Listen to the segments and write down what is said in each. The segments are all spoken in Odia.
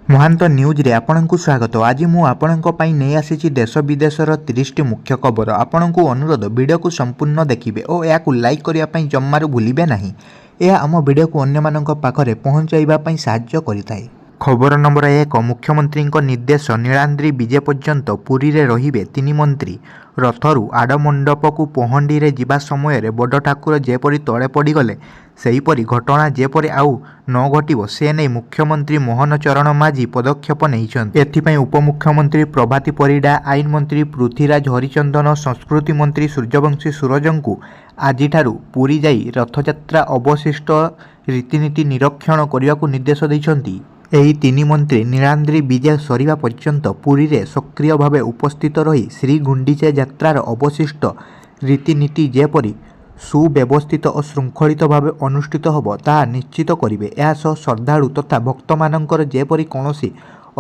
ମହାନ୍ତ ନ୍ୟୁଜ୍ରେ ଆପଣଙ୍କୁ ସ୍ୱାଗତ। ଆଜି ମୁଁ ଆପଣଙ୍କ ପାଇଁ ନେଇ ଆସିଛି ଦେଶ ବିଦେଶର 30ଟି ମୁଖ୍ୟ ଖବର। ଆପଣଙ୍କୁ ଅନୁରୋଧ ଭିଡ଼ିଓକୁ ସମ୍ପୂର୍ଣ୍ଣ ଦେଖିବେ ଓ ଏହାକୁ ଲାଇକ୍ କରିବା ପାଇଁ ଜମାରୁ ଭୁଲିବେ ନାହିଁ। ଏହା ଆମ ଭିଡ଼ିଓକୁ ଅନ୍ୟମାନଙ୍କ ପାଖରେ ପହଞ୍ଚାଇବା ପାଇଁ ସାହାଯ୍ୟ କରିଥାଏ। ଖବର ନମ୍ବର 1, ମୁଖ୍ୟମନ୍ତ୍ରୀଙ୍କ ନିର୍ଦ୍ଦେଶ, ନୀଳାଦ୍ରି ବିଜେ ପର୍ଯ୍ୟନ୍ତ ପୁରୀରେ ରହିବେ 3 ମନ୍ତ୍ରୀ। ରଥରୁ ଆଡ଼ମଣ୍ଡପକୁ ପହଣ୍ଡିରେ ଯିବା ସମୟରେ ବଡ଼ ଠାକୁର ଯେପରି ତଳେ ପଡ଼ିଗଲେ, ସେହିପରି ଘଟଣା ଯେପରି ଆଉ ନ ଘଟିବ ସେ ନେଇ ମୁଖ୍ୟମନ୍ତ୍ରୀ ମୋହନ ଚରଣ ମାଝୀ ପଦକ୍ଷେପ ନେଇଛନ୍ତି। ଏଥିପାଇଁ ଉପମୁଖ୍ୟମନ୍ତ୍ରୀ ପ୍ରଭାତୀ ପରିଡ଼ା, ଆଇନ ମନ୍ତ୍ରୀ ପୃଥ୍ୱୀରାଜ ହରିଚନ୍ଦନ, ସଂସ୍କୃତି ମନ୍ତ୍ରୀ ସୂର୍ଯ୍ୟବଂଶୀ ସୁରଜଙ୍କୁ ଆଜିଠାରୁ ପୁରୀ ଯାଇ ରଥଯାତ୍ରା ଅବଶିଷ୍ଟ ରୀତିନୀତି ନିରୀକ୍ଷଣ କରିବାକୁ ନିର୍ଦ୍ଦେଶ ଦେଇଛନ୍ତି। ଏହି 3 ମନ୍ତ୍ରୀ ନୀଳାଦ୍ରି ବିଜେ ସରିବା ପର୍ଯ୍ୟନ୍ତ ପୁରୀରେ ସକ୍ରିୟ ଭାବେ ଉପସ୍ଥିତ ରହି ଶ୍ରୀଗୁଣ୍ଡିଚା ଯାତ୍ରାର ଅବଶିଷ୍ଟ ରୀତିନୀତି ଯେପରି ସୁବ୍ୟବସ୍ଥିତ ଓ ଶୃଙ୍ଖଳିତ ଭାବେ ଅନୁଷ୍ଠିତ ହେବ ତାହା ନିଶ୍ଚିତ କରିବେ। ଏହାସହ ଶ୍ରଦ୍ଧାଳୁ ତଥା ଭକ୍ତମାନଙ୍କର ଯେପରି କୌଣସି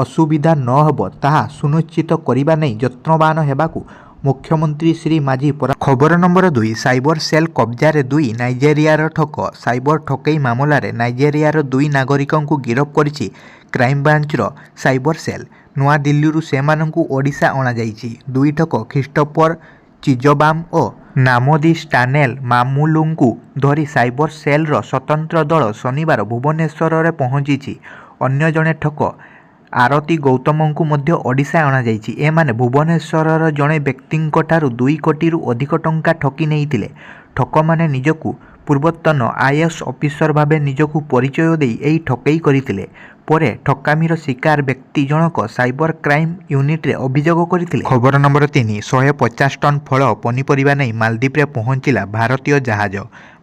ଅସୁବିଧା ନ ହେବ ତାହା ସୁନିଶ୍ଚିତ କରିବା ନେଇ ଯତ୍ନବାନ ହେବାକୁ ମୁଖ୍ୟମନ୍ତ୍ରୀ ଶ୍ରୀ ମାଝୀ ଖବର ନମ୍ବର 2, ସାଇବର ସେଲ୍ କବ୍ଜାରେ 2 ନାଇଜେରିଆର ଠକ। ସାଇବର ଠକେଇ ମାମଲାରେ ନାଇଜେରିଆର 2 ନାଗରିକଙ୍କୁ ଗିରଫ କରିଛି କ୍ରାଇମବ୍ରାଞ୍ଚର ସାଇବର ସେଲ୍। ନୂଆଦିଲ୍ଲୀରୁ ସେମାନଙ୍କୁ ଓଡ଼ିଶା ଅଣାଯାଇଛି। 2 ଠକ ଖ୍ରୀଷ୍ଟୋଫର ଚିଜବାମ ଓ ନାମୋଦି ଷ୍ଟାନେଲ ମାମୁଲୁଙ୍କୁ ଧରି ସାଇବର ସେଲ୍ର ସ୍ୱତନ୍ତ୍ର ଦଳ ଶନିବାର ଭୁବନେଶ୍ୱରରେ ପହଞ୍ଚିଛି। ଅନ୍ୟ ଜଣେ ଠକ ଆରତୀ ଗୌତମଙ୍କୁ ମଧ୍ୟ ଓଡ଼ିଶା ଅଣାଯାଇଛି। ଏମାନେ ଭୁବନେଶ୍ୱରର ଜଣେ ବ୍ୟକ୍ତିଙ୍କଠାରୁ 2 କୋଟିରୁ ଅଧିକ ଟଙ୍କା ଠକି ନେଇଥିଲେ। ଠକମାନେ ନିଜକୁ ପୂର୍ବତନ IAS ଅଫିସର ଭାବେ ନିଜକୁ ପରିଚୟ ଦେଇ ଏହି ଠକେଇ କରିଥିଲେ। ପରେ ଠକାମିର ଶିକାର ବ୍ୟକ୍ତି ଜଣକ ସାଇବର କ୍ରାଇମ୍ ୟୁନିଟ୍ରେ ଅଭିଯୋଗ କରିଥିଲେ। ଖବର ନମ୍ବର 3, 150 ଟନ୍ ଫଳ ପନିପରିବା ନେଇ ମାଳଦ୍ୱୀପରେ ପହଞ୍ଚିଲା ଭାରତୀୟ ଜାହାଜ।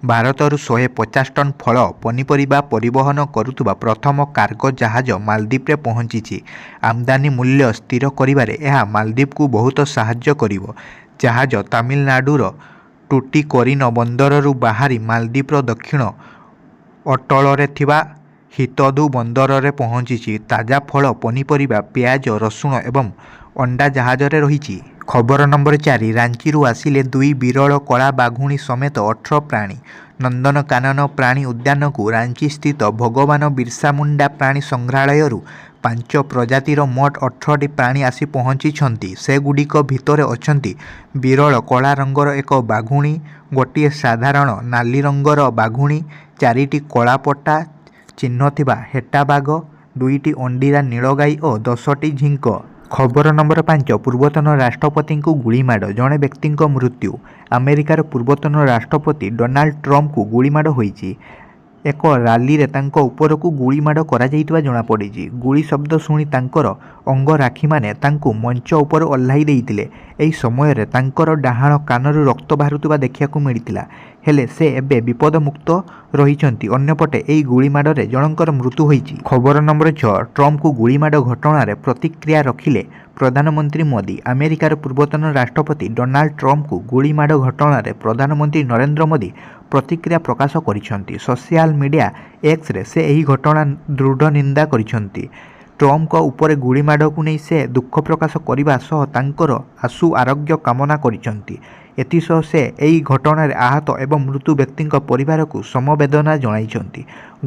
ଭାରତରୁ 150 ଟନ୍ ଫଳ ପନିପରିବା ପରିବହନ କରୁଥିବା ପ୍ରଥମ କାର୍ଗୋ ଜାହାଜ ମାଳଦ୍ୱୀପରେ ପହଞ୍ଚିଛି। ଆମଦାନୀ ମୂଲ୍ୟ ସ୍ଥିର କରିବାରେ ଏହା ମାଳଦ୍ୱୀପକୁ ବହୁତ ସାହାଯ୍ୟ କରିବ। ଜାହାଜ ତାମିଲନାଡୁର ଟୁଟିକୋରିନ ବନ୍ଦରରୁ ବାହାରି ମାଳଦ୍ୱୀପର ଦକ୍ଷିଣ ଅଟଳରେ ଥିବା ହିତଦୁ ବନ୍ଦରରେ ପହଞ୍ଚିଛି। ତାଜା ଫଳ, ପନିପରିବା, ପିଆଜ, ରସୁଣ ଏବଂ ଅଣ୍ଡା ଜାହାଜରେ ରହିଛି। ଖବର ନମ୍ବର 4, ରାଞ୍ଚିରୁ ଆସିଲେ 2 ବିରଳ କଳା ବାଘୁଣୀ ସମେତ 18 ପ୍ରାଣୀ। ନନ୍ଦନକାନନ ପ୍ରାଣୀ ଉଦ୍ୟାନକୁ ରାଞ୍ଚିସ୍ଥିତ ଭଗବାନ ବିର୍ସା ମୁଣ୍ଡା ପ୍ରାଣୀ ସଂଗ୍ରହାଳୟରୁ 5 ପ୍ରଜାତିର ମୋଟ 18ଟି ପ୍ରାଣୀ ଆସି ପହଞ୍ଚିଛନ୍ତି। ସେଗୁଡ଼ିକ ଭିତରେ ଅଛନ୍ତି ବିରଳ କଳା ରଙ୍ଗର ଏକ ବାଘୁଣୀ, ଗୋଟିଏ ସାଧାରଣ ନାଲି ରଙ୍ଗର ବାଘୁଣୀ, 4ଟି କଳାପଟା ଚିହ୍ନ ଥିବା ହେଟା ବାଘ, 2ଟି ଅଣ୍ଡିରା ନୀଳଗାଈ ଓ 10ଟି ଝିଙ୍କ। ଖବର ନମ୍ବର 5, ପୂର୍ବତନ ରାଷ୍ଟ୍ରପତିଙ୍କୁ ଗୁଳିମାଡ଼, ଜଣେ ବ୍ୟକ୍ତିଙ୍କ ମୃତ୍ୟୁ। ଆମେରିକାର ପୂର୍ବତନ ରାଷ୍ଟ୍ରପତି ଡୋନାଲ୍ଡ ଟ୍ରମ୍ପଙ୍କୁ ଗୁଳିମାଡ଼ ହୋଇଛି। ଏକ ରାଲିରେ ତାଙ୍କ ଉପରକୁ ଗୁଳିମାଡ଼ କରାଯାଇଥିବା ଜଣାପଡ଼ିଛି। ଗୁଳି ଶବ୍ଦ ଶୁଣି ତାଙ୍କର ଅଙ୍ଗରାକ୍ଷୀମାନେ ତାଙ୍କୁ ମଞ୍ଚ ଉପରୁ ଓହ୍ଲାଇ ଦେଇଥିଲେ। ଏହି ସମୟରେ ତାଙ୍କର ଡାହାଣ କାନରୁ ରକ୍ତ ବାହାରୁଥିବା ଦେଖିବାକୁ ମିଳିଥିଲା। ହେଲେ ସେ ଏବେ ବିପଦମୁକ୍ତ ରହିଛନ୍ତି। ଅନ୍ୟପଟେ ଏହି ଗୁଳିମାଡ଼ରେ ଜଣଙ୍କର ମୃତ୍ୟୁ ହୋଇଛି। ଖବର ନମ୍ବର 6, ଟ୍ରମ୍ପଙ୍କୁ ଗୁଳିମାଡ଼ ଘଟଣାରେ ପ୍ରତିକ୍ରିୟା ରଖିଲେ ପ୍ରଧାନମନ୍ତ୍ରୀ ମୋଦି। ଆମେରିକାର ପୂର୍ବତନ ରାଷ୍ଟ୍ରପତି ଡୋନାଲ୍ଡ ଟ୍ରମ୍ପଙ୍କୁ ଗୁଳିମାଡ଼ ଘଟଣାରେ ପ୍ରଧାନମନ୍ତ୍ରୀ ନରେନ୍ଦ୍ର ମୋଦି ପ୍ରତିକ୍ରିୟା ପ୍ରକାଶ କରିଛନ୍ତି। ସୋସିଆଲ ମିଡ଼ିଆ ଏକ୍ସରେ ସେ ଏହି ଘଟଣା ଦୃଢ଼ ନିନ୍ଦା କରିଛନ୍ତି। ଟ୍ରମ୍ପଙ୍କ ଉପରେ ଗୁଳିମାଡ଼କୁ ନେଇ ସେ ଦୁଃଖ ପ୍ରକାଶ କରିବା ସହ ତାଙ୍କର ଆଶୁ ଆରୋଗ୍ୟ କାମନା କରିଛନ୍ତି। ଏଥିସହ ସେ ଏହି ଘଟଣାରେ ଆହତ ଏବଂ ମୃତ ବ୍ୟକ୍ତିଙ୍କ ପରିବାରକୁ ସମବେଦନା ଜଣାଇଛନ୍ତି।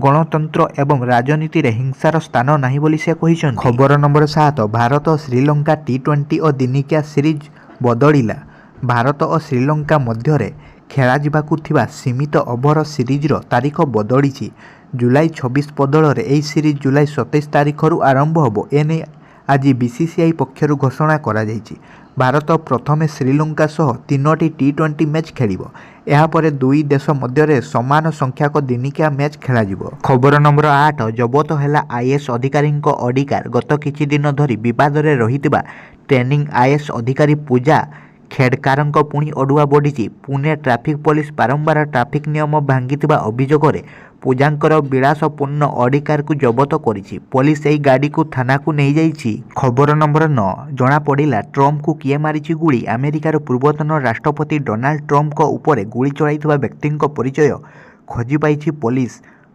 ଗଣତନ୍ତ୍ର ଏବଂ ରାଜନୀତିରେ ହିଂସାର ସ୍ଥାନ ନାହିଁ ବୋଲି ସେ କହିଛନ୍ତି। ଖବର ନମ୍ବର 7, ଭାରତ ଶ୍ରୀଲଙ୍କା T20 ଓ ଦିନିକିଆ ସିରିଜ୍ ବଦଳିଲା। ଭାରତ ଓ ଶ୍ରୀଲଙ୍କା ମଧ୍ୟରେ ଖେଳାଯିବାକୁ ଥିବା ସୀମିତ ଓଭର ସିରିଜ୍ର ତାରିଖ ବଦଳିଛି। ଜୁଲାଇ 26 ବଦଳରେ ଏହି ସିରିଜ୍ ଜୁଲାଇ 27 ତାରିଖରୁ ଆରମ୍ଭ ହେବ। ଏନେଇ ଆଜି BCCI ପକ୍ଷରୁ ଘୋଷଣା କରାଯାଇଛି। ଭାରତ ପ୍ରଥମେ ଶ୍ରୀଲଙ୍କା ସହ 3ଟି T20 ମ୍ୟାଚ୍ ଖେଳିବ। ଏହାପରେ 2 ଦେଶ ମଧ୍ୟରେ ସମାନ ସଂଖ୍ୟକ ଦିନିକିଆ ମ୍ୟାଚ୍ ଖେଳାଯିବ। ଖବର ନମ୍ବର 8, ଜବତ ହେଲା IAS ଅଧିକାରୀଙ୍କ ଅଡି କାର୍। ଗତ କିଛି ଦିନ ଧରି ବିବାଦରେ ରହିଥିବା ଟ୍ରେନିଂ IAS ଅଧିକାରୀ ପୂଜା ଖେଡ୍କରଙ୍କ ପୁଣି ଅଡୁଆ ବଢ଼ିଛି। ପୁନେ ଟ୍ରାଫିକ୍ ପୋଲିସ ବାରମ୍ବାର ଟ୍ରାଫିକ୍ ନିୟମ ଭାଙ୍ଗିଥିବା ଅଭିଯୋଗରେ ପୂଜାଙ୍କର ବିଳାସପୂର୍ଣ୍ଣ ଅଡି କାର୍କୁ ଜବତ କରିଛି। ପୋଲିସ ଏହି ଗାଡ଼ିକୁ ଥାନାକୁ ନେଇଯାଇଛି। ଖବର ନମ୍ବର 9, ଜଣାପଡ଼ିଲା ଟ୍ରମ୍ପଙ୍କୁ କିଏ ମାରିଛି ଗୁଳି। ଆମେରିକାର ପୂର୍ବତନ ରାଷ୍ଟ୍ରପତି ଡୋନାଲ୍ଡ ଟ୍ରମ୍ପଙ୍କ ଉପରେ ଗୁଳି ଚଳାଇଥିବା ବ୍ୟକ୍ତିଙ୍କ ପରିଚୟ ଖୋଜି ପାଇଛି ପୋଲିସ।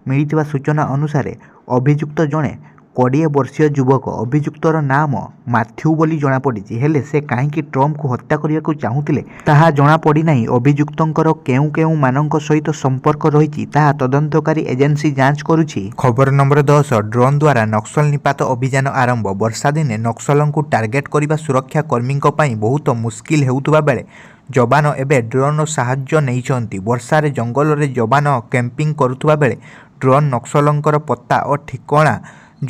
ମିଳିଥିବା ସୂଚନା ଅନୁସାରେ ଅଭିଯୁକ୍ତ ଜଣେ 20 ବର୍ଷୀୟ ଯୁବକ। ଅଭିଯୁକ୍ତର ନାମ ମାଥ୍ୟୁ ବୋଲି ଜଣାପଡ଼ିଛି। ହେଲେ ସେ କାହିଁକି ଟ୍ରମ୍ପଙ୍କୁ ହତ୍ୟା କରିବାକୁ ଚାହୁଁଥିଲେ ତାହା ଜଣାପଡ଼ିନାହିଁ। ଅଭିଯୁକ୍ତଙ୍କର କେଉଁ କେଉଁମାନଙ୍କ ସହିତ ସମ୍ପର୍କ ରହିଛି ତାହା ତଦନ୍ତକାରୀ ଏଜେନ୍ସି ଯାଞ୍ଚ କରୁଛି। ଖବର ନମ୍ବର 10 ଡ୍ରୋନ୍ ଦ୍ୱାରା ନକ୍ସଲ ନିପାତ ଅଭିଯାନ ଆରମ୍ଭ। ବର୍ଷା ଦିନେ ନକ୍ସଲଙ୍କୁ ଟାର୍ଗେଟ କରିବା ସୁରକ୍ଷା କର୍ମୀଙ୍କ ପାଇଁ ବହୁତ ମୁସ୍କିଲ ହେଉଥିବା ବେଳେ ଯବାନ ଏବେ ଡ୍ରୋନ୍ର ସାହାଯ୍ୟ ନେଇଛନ୍ତି। ବର୍ଷାରେ ଜଙ୍ଗଲରେ ଯବାନ କ୍ୟାମ୍ପିଂ କରୁଥିବା ବେଳେ ଡ୍ରୋନ୍ ନକ୍ସଲଙ୍କର ପତ୍ତା ଓ ଠିକଣା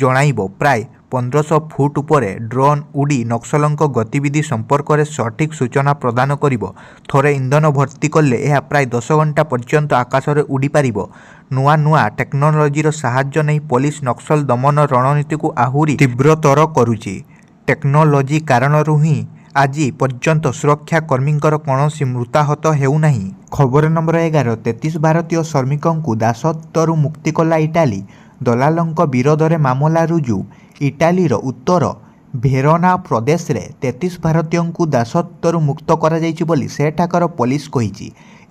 ଜଣାଇବ। ପ୍ରାୟ 1500 ଫୁଟ ଉପରେ ଡ୍ରୋନ୍ ଉଡ଼ି ନକ୍ସଲଙ୍କ ଗତିବିଧି ସମ୍ପର୍କରେ ସଠିକ୍ ସୂଚନା ପ୍ରଦାନ କରିବ। ଥରେ ଇନ୍ଧନ ଭର୍ତ୍ତି କଲେ ଏହା ପ୍ରାୟ 10 ଘଣ୍ଟା ପର୍ଯ୍ୟନ୍ତ ଆକାଶରେ ଉଡ଼ିପାରିବ। ନୂଆ ନୂଆ ଟେକ୍ନୋଲୋଜିର ସାହାଯ୍ୟ ନେଇ ପୋଲିସ ନକ୍ସଲ ଦମନ ରଣନୀତିକୁ ଆହୁରି ତୀବ୍ରତର କରୁଛି। ଟେକ୍ନୋଲୋଜି କାରଣରୁ ହିଁ ଆଜି ପର୍ଯ୍ୟନ୍ତ ସୁରକ୍ଷା କର୍ମୀଙ୍କର କୌଣସି ମୃତାହତ ହେଉନାହିଁ। ଖବର ନମ୍ବର 11 33 ଭାରତୀୟ ଶ୍ରମିକଙ୍କୁ ଦାସତ୍ୱରୁ ମୁକ୍ତି କଲା ଇଟାଲୀ। ଦଲାଲଙ୍କ ବିରୋଧରେ ମାମଲା ରୁଜୁ। ଇଟାଲୀର ଉତ୍ତର ଭେରୋନା ପ୍ରଦେଶରେ 33 ଭାରତୀୟଙ୍କୁ ଦାସତ୍ୱରୁ ମୁକ୍ତ କରାଯାଇଛି ବୋଲି ସେଠାକାର ପୋଲିସ କହିଛି।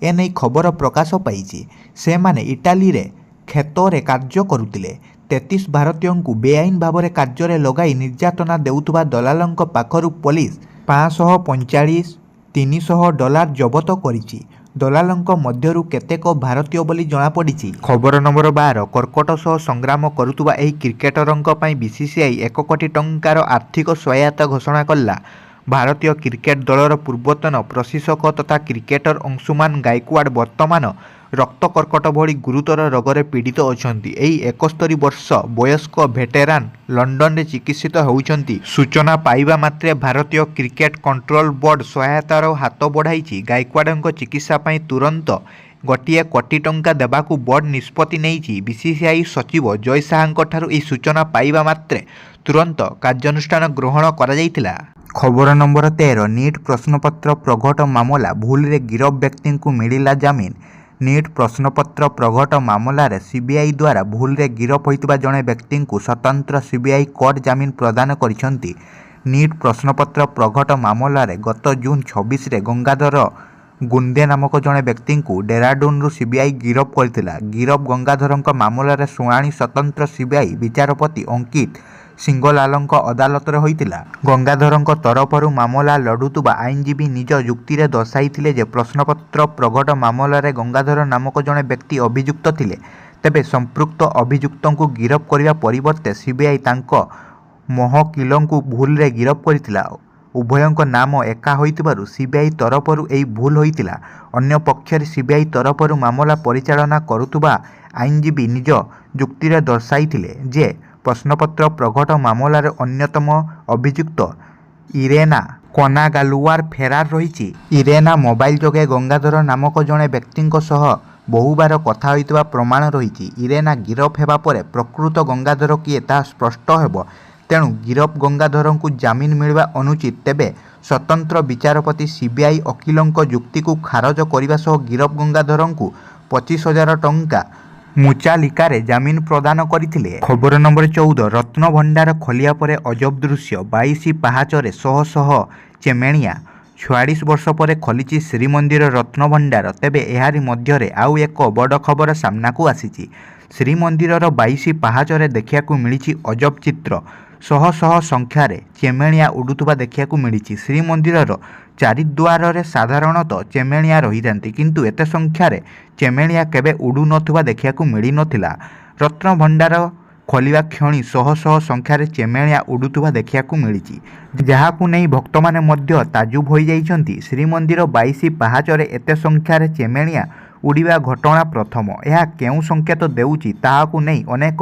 ଏନେଇ ଖବର ପ୍ରକାଶ ପାଇଛି। ସେମାନେ ଇଟାଲୀରେ କ୍ଷେତରେ କାର୍ଯ୍ୟ କରୁଥିଲେ। 33 ଭାରତୀୟଙ୍କୁ ବେଆଇନ ଭାବରେ କାର୍ଯ୍ୟରେ ଲଗାଇ ନିର୍ଯାତନା ଦେଉଥିବା ଦଲାଲଙ୍କ ପାଖରୁ ପୋଲିସ $545,300 ଜବତ କରିଛି। ଦଲାଲଙ୍କ ମଧ୍ୟରୁ କେତେକ ଭାରତୀୟ ବୋଲି ଜଣାପଡ଼ିଛି। ଖବର ନମ୍ବର 12 କର୍କଟ ସହ ସଂଗ୍ରାମ କରୁଥିବା ଏହି କ୍ରିକେଟରଙ୍କ ପାଇଁ ବିସିସିଆଇ 1 କୋଟି ଟଙ୍କାର ଆର୍ଥିକ ସହାୟତା ଘୋଷଣା କଲା। ଭାରତୀୟ କ୍ରିକେଟ ଦଳର ପୂର୍ବତନ ପ୍ରଶିକ୍ଷକ ତଥା କ୍ରିକେଟର ଅଂଶୁମାନ ଗାଇକୱାଡ଼ ବର୍ତ୍ତମାନ ରକ୍ତ କର୍କଟ ଭଳି ଗୁରୁତର ରୋଗରେ ପୀଡ଼ିତ ଅଛନ୍ତି। ଏହି 71 ବର୍ଷ ବୟସ୍କ ଭେଟେରାନ୍ ଲଣ୍ଡନରେ ଚିକିତ୍ସିତ ହେଉଛନ୍ତି। ସୂଚନା ପାଇବା ମାତ୍ରେ ଭାରତୀୟ କ୍ରିକେଟ କଣ୍ଟ୍ରୋଲ ବୋର୍ଡ ସହାୟତାର ହାତ ବଢ଼ାଇଛି। ଗାଇକୱାଡ଼ଙ୍କ ଚିକିତ୍ସା ପାଇଁ ତୁରନ୍ତ 1 କୋଟି ଟଙ୍କା ଦେବାକୁ ବୋର୍ଡ ନିଷ୍ପତ୍ତି ନେଇଛି। ବିସିସିଆଇ ସଚିବ ଜୟ ଶାହାଙ୍କଠାରୁ ଏହି ସୂଚନା ପାଇବା ମାତ୍ରେ ତୁରନ୍ତ କାର୍ଯ୍ୟାନୁଷ୍ଠାନ ଗ୍ରହଣ କରାଯାଇଥିଲା। ଖବର ନମ୍ବର 13 ନିଟ୍ ପ୍ରଶ୍ନପତ୍ର ପ୍ରଘଟ ମାମଲା ଭୁଲରେ ଗିରଫ ବ୍ୟକ୍ତିଙ୍କୁ ମିଳିଲା ଜାମିନ। ନିଟ୍ ପ୍ରଶ୍ନପତ୍ର ପ୍ରଘଟ ମାମଲାରେ ସିବିଆଇ ଦ୍ୱାରା ଭୁଲରେ ଗିରଫ ହୋଇଥିବା ଜଣେ ବ୍ୟକ୍ତିଙ୍କୁ ସ୍ୱତନ୍ତ୍ର ସିବିଆଇ କୋର୍ଟ ଜାମିନ ପ୍ରଦାନ କରିଛନ୍ତି। ନିଟ୍ ପ୍ରଶ୍ନପତ୍ର ପ୍ରଘଟ ମାମଲାରେ ଗତ ଜୁନ 26ରେ ଗଙ୍ଗାଧର ଗୁନ୍ଦେ ନାମକ ଜଣେ ବ୍ୟକ୍ତିଙ୍କୁ ଡେରାଡୁନରୁ ସିବିଆଇ ଗିରଫ କରିଥିଲା। ଗିରଫ ଗଙ୍ଗାଧରଙ୍କ ମାମଲାରେ ଶୁଣାଣି ସ୍ୱତନ୍ତ୍ର ସିବିଆଇ ବିଚାରପତି ଅଙ୍କିତ ସିଙ୍ଗଲାଲଙ୍କ ଅଦାଲତରେ ହୋଇଥିଲା। ଗଙ୍ଗାଧରଙ୍କ ତରଫରୁ ମାମଲା ଲଢ଼ୁଥିବା ଆଇନଜୀବୀ ନିଜ ଯୁକ୍ତିରେ ଦର୍ଶାଇଥିଲେ ଯେ ପ୍ରଶ୍ନପତ୍ର ପ୍ରଘଟ ମାମଲାରେ ଗଙ୍ଗାଧର ନାମକ ଜଣେ ବ୍ୟକ୍ତି ଅଭିଯୁକ୍ତ ଥିଲେ। ତେବେ ସମ୍ପୃକ୍ତ ଅଭିଯୁକ୍ତଙ୍କୁ ଗିରଫ କରିବା ପରିବର୍ତ୍ତେ ସିବିଆଇ ତାଙ୍କ ମହକିଲଙ୍କୁ ଭୁଲରେ ଗିରଫ କରିଥିଲା। ଉଭୟଙ୍କ ନାମ ଏକା ହୋଇଥିବାରୁ ସିବିଆଇ ତରଫରୁ ଏହି ଭୁଲ ହୋଇଥିଲା। ଅନ୍ୟପକ୍ଷରେ ସିବିଆଇ ତରଫରୁ ମାମଲା ପରିଚାଳନା କରୁଥିବା ଆଇନଜୀବୀ ନିଜ ଯୁକ୍ତିରେ ଦର୍ଶାଇଥିଲେ ଯେ ପ୍ରଶ୍ନପତ୍ର ପ୍ରଘଟ ମାମଲାରେ ଅନ୍ୟତମ ଅଭିଯୁକ୍ତ ଇରେନା କୋନାଗାଲୁୱାର ଫେରାର ରହିଛି। ଇରେନା ମୋବାଇଲ ଯୋଗେ ଗଙ୍ଗାଧର ନାମକ ଜଣେ ବ୍ୟକ୍ତିଙ୍କ ସହ ବହୁବାର କଥା ହୋଇଥିବା ପ୍ରମାଣ ରହିଛି। ଇରେନା ଗିରଫ ହେବା ପରେ ପ୍ରକୃତ ଗଙ୍ଗାଧର କିଏ ତାହା ସ୍ପଷ୍ଟ ହେବ। ତେଣୁ ଗିରଫ ଗଙ୍ଗାଧରଙ୍କୁ ଜାମିନ ମିଳିବା ଅନୁଚିତ। ତେବେ ସ୍ୱତନ୍ତ୍ର ବିଚାରପତି ସିବିଆଇ ଓକିଲଙ୍କ ଯୁକ୍ତିକୁ ଖାରଜ କରିବା ସହ ଗିରଫ ଗଙ୍ଗାଧରଙ୍କୁ 25,000 ଟଙ୍କା ମୁଚାଲିକାରେ ଜାମିନ ପ୍ରଦାନ କରିଥିଲେ। ଖବର ନମ୍ବର 14 ରତ୍ନଭଣ୍ଡାର ଖୋଲିବା ପରେ ଅଜବ ଦୃଶ୍ୟ। 22 ପାହାଚରେ ଶହ ଶହ ଚେମେଣିଆ। 46 ବର୍ଷ ପରେ ଖୋଲିଛି ଶ୍ରୀମନ୍ଦିର ରତ୍ନଭଣ୍ଡାର। ତେବେ ଏହାରି ମଧ୍ୟରେ ଆଉ ଏକ ବଡ଼ ଖବର ସାମ୍ନାକୁ ଆସିଛି। ଶ୍ରୀମନ୍ଦିରର 22 ପାହାଚରେ ଦେଖିବାକୁ ମିଳିଛି ଅଜବ ଚିତ୍ର। ଶହ ଶହ ସଂଖ୍ୟାରେ ଚେମେଣିଆ ଉଡ଼ୁଥିବା ଦେଖିବାକୁ ମିଳିଛି। ଶ୍ରୀମନ୍ଦିରର ଚାରିଦ୍ୱାରରେ ସାଧାରଣତଃ ଚେମେଣିଆ ରହିଥାନ୍ତି, କିନ୍ତୁ ଏତେ ସଂଖ୍ୟାରେ ଚେମେଣିଆ କେବେ ଉଡ଼ୁନଥିବା ଦେଖିବାକୁ ମିଳିନଥିଲା। ରତ୍ନଭଣ୍ଡାର ଖୋଲିବା କ୍ଷଣି ଶହ ଶହ ସଂଖ୍ୟାରେ ଚେମେଣିଆ ଉଡ଼ୁଥିବା ଦେଖିବାକୁ ମିଳିଛି, ଯାହାକୁ ନେଇ ଭକ୍ତମାନେ ମଧ୍ୟ ତାଜୁବ ହୋଇଯାଇଛନ୍ତି। ଶ୍ରୀମନ୍ଦିର 22 ପାହାଚରେ ଏତେ ସଂଖ୍ୟାରେ ଚେମେଣିଆ ଉଡ଼ିବା ଘଟଣା ପ୍ରଥମ। ଏହା କେଉଁ ସଂକେତ ଦେଉଛି ତାହାକୁ ନେଇ ଅନେକ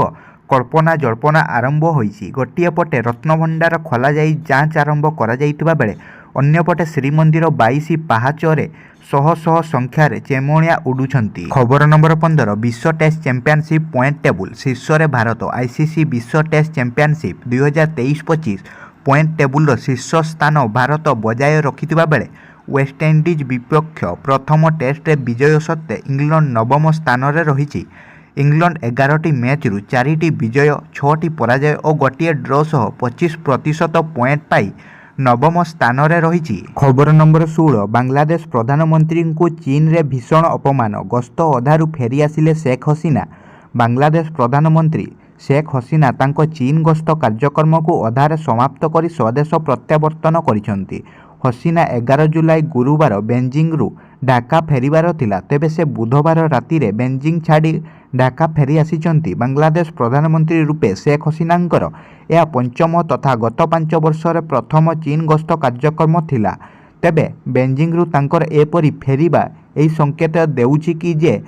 କଳ୍ପନା ଜଳ୍ପନା ଆରମ୍ଭ ହୋଇଛି। ଗୋଟିଏ ପଟେ ରତ୍ନଭଣ୍ଡାର ଖୋଲାଯାଇ ଯାଞ୍ଚ ଆରମ୍ଭ କରାଯାଇଥିବା ବେଳେ ଅନ୍ୟପଟେ ଶ୍ରୀମନ୍ଦିର 22 ପାହାଚରେ ଶହ ଶହ ସଂଖ୍ୟାରେ ଚେମେଣିଆ ଉଡ଼ୁଛନ୍ତି। ଖବର ନମ୍ବର 15 ବିଶ୍ୱ ଟେଷ୍ଟ ଚାମ୍ପିଅନସିପ୍ ପଏଣ୍ଟ ଟେବୁଲ ଶୀର୍ଷରେ ଭାରତ। ଆଇସିସି ବିଶ୍ୱ ଟେଷ୍ଟ ଚାମ୍ପିଅନସିପ୍ 2023-25 ପଏଣ୍ଟ ଟେବୁଲର ଶୀର୍ଷ ସ୍ଥାନ ଭାରତ ବଜାୟ ରଖିଥିବା ବେଳେ ୱେଷ୍ଟଇଣ୍ଡିଜ ବିପକ୍ଷ ପ୍ରଥମ ଟେଷ୍ଟରେ ବିଜୟ ସତ୍ତ୍ୱେ ଇଂଲଣ୍ଡ ନବମ ସ୍ଥାନରେ ରହିଛି। ଇଂଲଣ୍ଡ 11ଟି ମ୍ୟାଚରୁ 4ଟି ବିଜୟ, 6ଟି ପରାଜୟ ଓ ଗୋଟିଏ ଡ୍ର ସହ 25% ପଏଣ୍ଟ ପାଇ ନବମ ସ୍ଥାନରେ ରହିଛି। ଖବର ନମ୍ବର 16 ବାଂଲାଦେଶ ପ୍ରଧାନମନ୍ତ୍ରୀଙ୍କୁ ଚୀନରେ ଭୀଷଣ ଅପମାନ। ଗସ୍ତ ଅଧାରୁ ଫେରି ଆସିଲେ ଶେଖ୍ ହସିନା। ବାଂଲାଦେଶ ପ୍ରଧାନମନ୍ତ୍ରୀ शेख हसीना तांको चीन गस्त कार्यक्रमକୁ ଅଧାରେ ସମାପ୍ତ କରି ସ୍ୱଦେଶ ପ୍ରତ୍ୟାବର୍ତ୍ତନ କରିଛନ୍ତି। हसीना 11 जुलाई गुरुवार बेजिंगରୁ ढाका फेरिबार थिला। तेबे से बुधवार रातिरे बेजिंग छाड़ी ढाका फेरी आसिଛନ୍ତି। बांग्लादेश प्रधानमंत्री रूपे शेख हसीनांकर यह पंचम तथा गत 5 वर्षर प्रथम चीन गस्त कार्यक्रम थिला। तेबे बेजिंगରୁ तांकर एपरी फेरिबा एही संकेत देउछि कि जे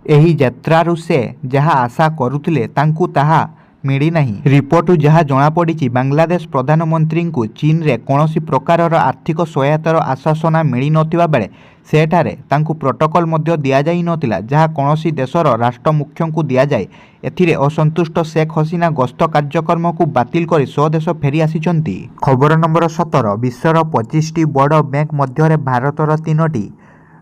एही यात्रारू से जहाँ आशा करुथिले तांकु ताहा मिली नहीं। रिपोर्टू जहाँ जनापड़ी बांग्लादेश प्रधानमंत्री को चीन रे कौनसी प्रकारर आर्थिक सहायतार आश्वासना मिली नथिबा बेले सेठारे तांकु प्रोटोकॉल मध्य दिया जाई नथिला, जहाँ कौनसी देशर राष्ट्र मुख्यों को दिया जाए। एथिरे असंतुष्ट शेख हसीना गस्त कार्यक्रम को बातिल कर स्वदेश फेरी आसिଛନ୍ତି। खबर नंबर 17 विश्वर 25टी बड़ बैंक मध्य भारतर 3टी।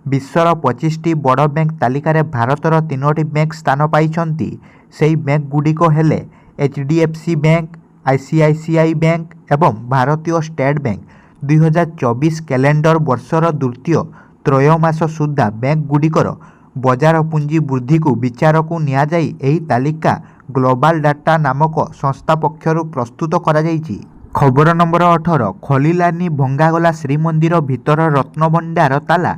विश्वर 25टी बड़ बैंक तालिकार भारतर 3टी बैंक स्थान पाइଛନ୍ତି। सेही बैंक गुड़िक हेले HDFC बैंक, ICICI बैंक एवं भारतीय स्टेट बैंक। 2024 कैलेंडर वर्षर द्वितीय त्रयमास सुधा बैंक गुड़िकर बजार पुंजी वृद्धि को विचार को निया जाई एही तालिका ग्लोबल डाटा नामक संस्था पक्षरु प्रस्तुत करा जाइछि। खबर नंबर 18 खोलिलानी भंगागला श्रीमंदिर भीतर रत्नभंडार ताला।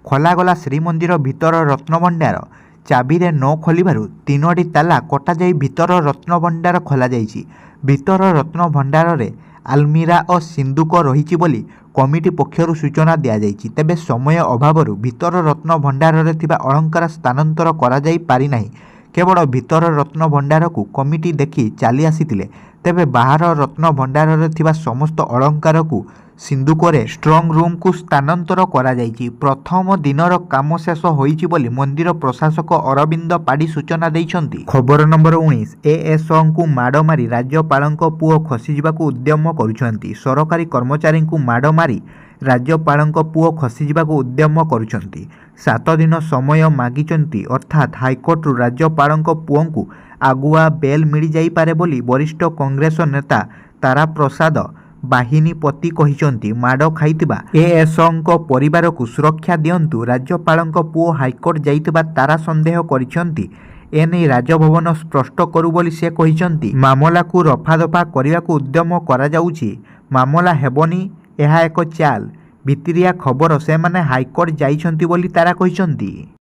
खोलागला श्रीमंदिर भीतर रत्नभंडार चाबी रे न खोलिबारु 3टी ताला कटा जाई भीतर रत्नभंडार खोला जाइछि। भीतर रत्नभंडार रे आलमीरा और सिंदूक रहिछि बोली कमिटी पक्षरु सूचना दिया जाइछि। तेबे समय अभावरु भीतर रत्नभंडार रे थिबा अलंकार स्थानांतर करा जाई पारि नाही। केवल भीतर रत्नभंडार को कमिटी देखि चली आसीथिले। तेबे बाहर रत्नभंडार रे थिबा समस्त अलंकार को सिंदूक रे स्ट्रंग रूम को स्थानांतर करा जाइछि। प्रथम दिनर काम शेष होइछि बोली मंदिर प्रशासक अरविंद पाड़ी सूचना दैछन्ति। खबर नंबर 19 ASO को माड़ मारी राज्यपालଙ୍କ पुओ खसी जिबाकू उद्यम करुछन्ति। सरकारी कर्मचारी को माड़ मारी राज्यपालଙ୍କ पुओ खसी जिबाकू उद्यम करुछन्ति। 7 दिन समय मागिचन्ति, अर्थात हाईकोर्ट राज्यपालଙ୍କ पुओंकू आगुआ बेल मिली जाई पारे बोली वरिष्ठ कांग्रेस नेता तारा प्रसाद बाहिनीपति कहिଛନ୍ତି। माड़ खाइतिबा ASO परिवार को सुरक्षा दियंतु। राज्यपालଙ୍କ पुओ हाईकोर्ट जाइतिबा तारा संदेह करिଛନ୍ତି। एने राजभवन स्पष्ट करू बोली से कहिଛନ୍ତି। मामला को रफादफा करने को उद्यम करा जाउछि। मामला हेबनी, यह एक चाल भितरिया खबर से माने हाईकोर्ट जाइଛନ୍ତି बोली तारा कहिଛନ୍ତି।